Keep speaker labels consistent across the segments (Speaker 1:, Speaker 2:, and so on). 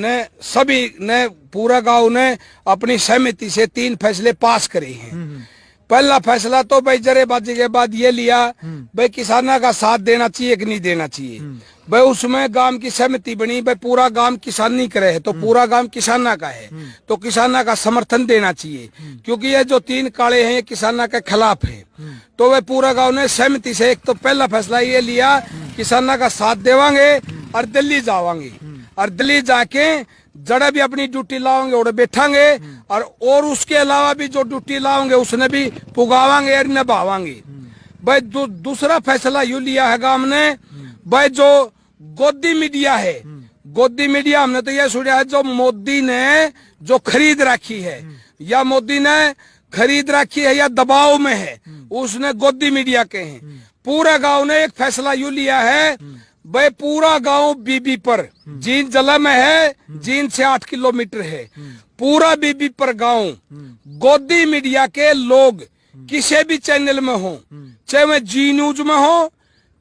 Speaker 1: ने सभी ने पूरा गांव ने अपनी सहमति से 3 फैसले पास करे हैं। पहला फैसला तो भाई जरेबाजी के बाद ये लिया भाई किसानों का साथ देना चाहिए कि नहीं देना चाहिए। भाई उसमें गांव की सहमति बनी भाई पूरा गांव किसानी करे है तो पूरा गांव किसाना का है तो किसाना का समर्थन देना चाहिए, क्योंकि ये जो 3 काले हैं ये किसाना के खिलाफ है। तो वह पूरा गांव ने सहमति से एक तो पहला फैसला ये लिया किसाना का साथ देवांगे और दिल्ली जावांगे और दिल्ली जाके जड़े भी अपनी ड्यूटी लाओगे और बैठांगे और उसके अलावा भी जो ड्यूटी लाओगे उसने भी पुगावांगे और निभावांगे। भाई दूसरा फैसला यू लिया है गांव ने भाई जो गोदी मीडिया है, गोदी मीडिया हमने तो यह सुना है जो मोदी ने जो खरीद रखी है या मोदी ने खरीद रखी है या दबाव में है उसने गोदी मीडिया के हैं। पूरा गांव ने एक फैसला यू लिया है भाई पूरा गांव बीबी पर जींद जिला में है, जींद से 8 किलोमीटर है, पूरा बीबी पर गांव गोदी मीडिया के लोग किसी भी चैनल में हो, चाहे वह जी न्यूज में हो,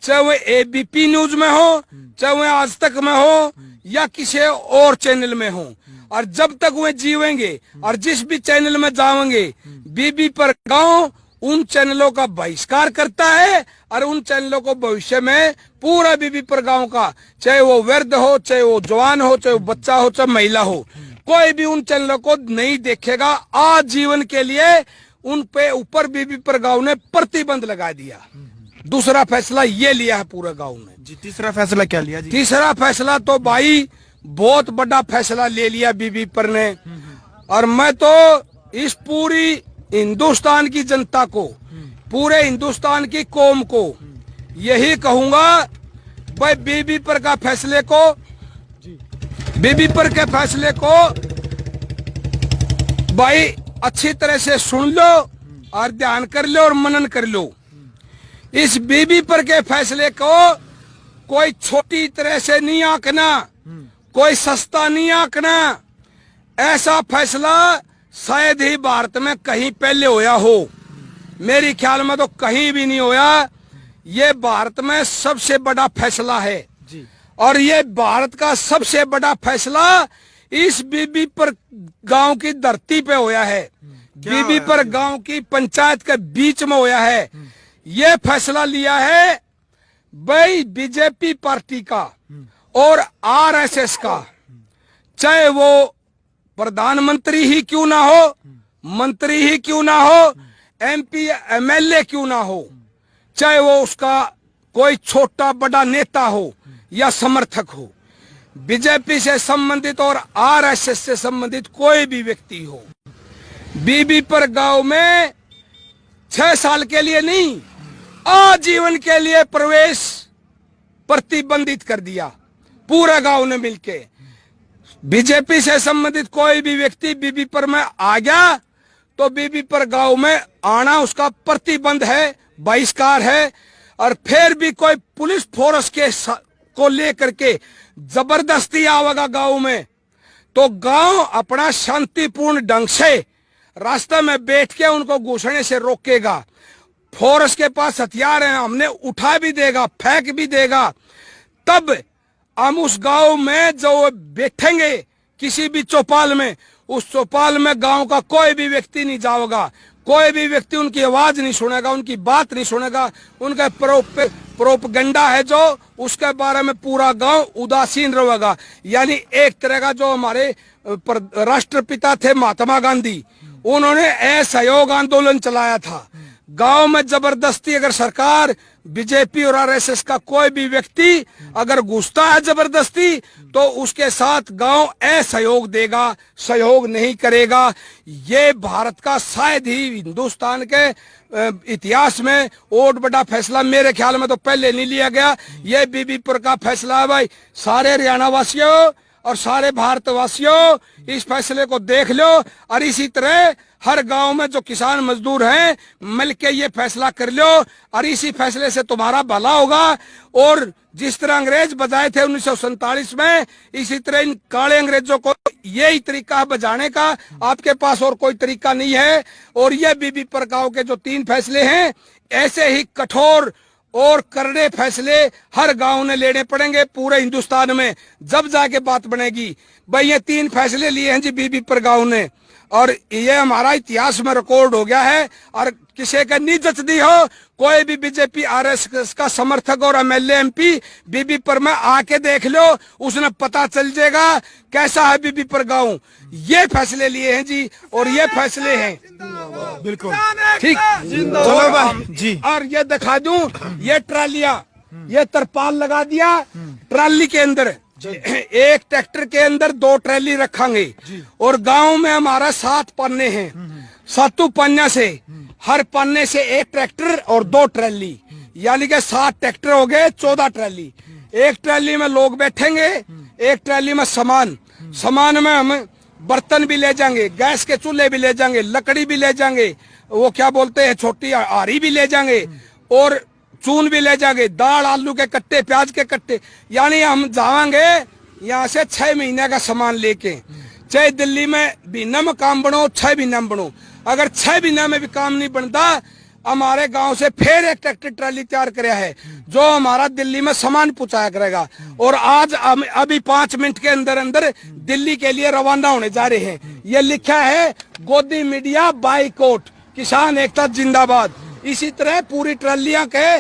Speaker 1: चाहे वह एबीपी न्यूज में हो, चाहे वह आज तक में हो या किसी और चैनल में हो, और जब तक वे जीवेंगे और जिस भी चैनल में जाएंगे बीबी पर गांव उन चैनलों का बहिष्कार करता है और उन चैनलों को भविष्य में पूरा बीबी पर गांव का चाहे वो वृद्ध हो, चाहे वो जवान हो, चाहे वो बच्चा हो, चाहे महिला हो, कोई भी उन चैनलों को नहीं देखेगा। आजीवन के लिए उन पे ऊपर बीबी पर गांव ने प्रतिबंध लगा दिया। दूसरा फैसला ये लिया है पूरा गांव ने।
Speaker 2: जी तीसरा फैसला क्या लिया जी?
Speaker 1: तीसरा फैसला तो भाई बहुत बड़ा फैसला ले लिया बीबी पर ने, और मैं तो इस पूरी हिंदुस्तान की जनता को, पूरे हिंदुस्तान की कौम को यही कहूंगा भाई बीबी पर का फैसले को, बीबी पर के फैसले को भाई अच्छी तरह से सुन लो और ध्यान कर लो और मनन कर लो। इस बीबी पर के फैसले को कोई छोटी तरह से नहीं आंकना, कोई सस्ता नहीं आंकना। ऐसा फैसला शायद ही भारत में कहीं पहले होया हो, मेरी ख्याल में तो कहीं भी नहीं होया। ये भारत में सबसे बड़ा फैसला है जी। और ये भारत का सबसे बड़ा फैसला इस बीबी पर गांव की धरती पे होया है, बीबी पर गांव की पंचायत के बीच में होया है। ये फैसला लिया है भाई बीजेपी पार्टी का और आरएसएस का, चाहे वो प्रधानमंत्री ही क्यों ना हो, मंत्री ही क्यों ना हो, एमपी एमएलए क्यों ना हो, चाहे वो उसका कोई छोटा बड़ा नेता हो या समर्थक हो, बीजेपी से संबंधित और आरएसएस से संबंधित कोई भी व्यक्ति हो, बीबी पर गांव में 6 साल के लिए नहीं आजीवन के लिए प्रवेश प्रतिबंधित कर दिया। पूरा गांव ने मिलके बीजेपी से संबंधित कोई भी व्यक्ति बीबी पर में आ गया तो बीबी पर गांव में आना उसका प्रतिबंध है, बहिष्कार है। और फिर भी कोई पुलिस फोर्स के को लेकर के जबरदस्ती आवेगा गांव में तो गांव अपना शांतिपूर्ण ढंग से रास्ते में बैठ के उनको घुसने से रोकेगा। फोर्स के पास हथियार हैं, हमने उठा भी देगा, फेंक भी देगा, तब हम उस गांव में जो बैठेंगे किसी भी चौपाल में, उस चौपाल में गांव का कोई भी व्यक्ति नहीं जाएगा, कोई भी व्यक्ति उनकी आवाज नहीं सुनेगा, उनकी बात नहीं सुनेगा। उनका प्रोपगंडा है जो उसके बारे में पूरा गांव उदासीन रहेगा। यानी एक तरह का जो हमारे राष्ट्रपिता थे महात्मा गांधी, उन्होंने असहयोग आंदोलन चलाया था। गांव में जबरदस्ती अगर सरकार बीजेपी और आरएसएस का कोई भी व्यक्ति अगर घुसता है जबरदस्ती तो उसके साथ गांव असहयोग देगा, सहयोग नहीं करेगा। ये भारत का शायद ही हिंदुस्तान के इतिहास में और बड़ा फैसला मेरे ख्याल में तो पहले नहीं लिया गया। ये बीबीपुर का फैसला है भाई। सारे हरियाणा वासियों और सारे भारतवासियों इस फैसले को देख लो और इसी तरह हर गांव में जो किसान मजदूर हैं मिलके ये फैसला कर लो और इसी फैसले से तुम्हारा भला होगा। और जिस तरह अंग्रेज बजाए थे 1947 में, इसी तरह इन काले अंग्रेजों को यही तरीका बजाने का, आपके पास और कोई तरीका नहीं है। और ये बीबी पर गांव के जो 3 फैसले हैं ऐसे ही कठोर और करड़े फैसले हर गांव ने लेने पड़ेंगे पूरे हिंदुस्तान में, जब जाके बात बनेगी। भाई ये 3 फैसले लिए हैं जी बीबी पर गांव ने, और ये हमारा इतिहास में रिकॉर्ड हो गया है। और किसी का नहीं जचती हो, कोई भी बीजेपी आरएसएस का समर्थक और एमएलए एमपी बीबी पर में आके देख लो, उसने पता चल जाएगा कैसा है बीबी पर गांव। ये फैसले लिए हैं जी, और ये फैसले हैं
Speaker 2: बिल्कुल
Speaker 1: ठीक।
Speaker 2: चलो भाई जी।
Speaker 1: और ये दिखा दूं, ये ट्रालियां, ये तरपाल लगा दिया ट्राली के अंदर, एक ट्रैक्टर के अंदर 2 ट्रैली रखेंगे। और गांव में हमारा 7 पन्ने हैं, 7 पन्ना से हर पन्ने से 1 ट्रैक्टर और 2 ट्रैली, यानी कि 7 ट्रैक्टर हो गए, 14 ट्रैली। एक ट्रैली में लोग बैठेंगे, एक ट्रैली में सामान में हम बर्तन भी ले जाएंगे, गैस के चूल्हे भी ले जाएंगे, लकड़ी भी ले जाएंगे, वो क्या बोलते हैं छोटी आरी भी ले जाएंगे, और चून भी ले जाएंगे, दाल आलू के कट्टे, प्याज के कट्टे। यानी हम जाएंगे यहाँ से 6 महीने का सामान लेके, चाहे दिल्ली में महीना में काम बनो, 6 महीना में बनो। अगर 6 महीना में भी काम नहीं बनता, हमारे गांव से फिर एक ट्रैक्टर ट्राली तैयार कराया है जो हमारा दिल्ली में सामान पहुंचाया करेगा। और आज अभी 5 मिनट के अंदर अंदर दिल्ली के लिए रवाना होने जा रहे हैं। ये लिखा है गोदी मीडिया बाइकआउट, किसान एकता जिंदाबाद। इसी तरह पूरी ट्रालियां के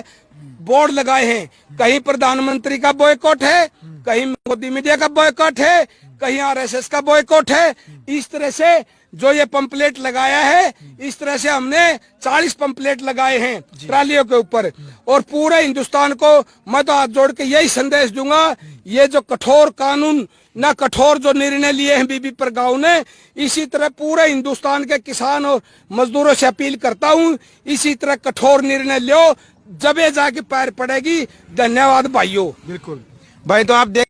Speaker 1: बोर्ड लगाए हैं, कहीं प्रधानमंत्री का बॉयकॉट है, कहीं मोदी मीडिया का बॉयकॉट है, कहीं आरएसएस का बॉयकॉट है। इस तरह से जो ये पंपलेट लगाया है, इस तरह से हमने 40 पंपलेट लगाए हैं ट्रालियों के ऊपर। और पूरे हिंदुस्तान को मैं तो हाथ जोड़ के यही संदेश दूंगा, ये जो कठोर कानून ना कठोर जो निर्णय लिए हैं बीबी पर गांव ने, इसी तरह पूरे हिंदुस्तान के किसान और मजदूरों से अपील करता हूं, इसी तरह कठोर निर्णय लो, जबे जाके पैर पड़ेगी। धन्यवाद भाइयों।
Speaker 2: बिल्कुल भाई, तो आप देख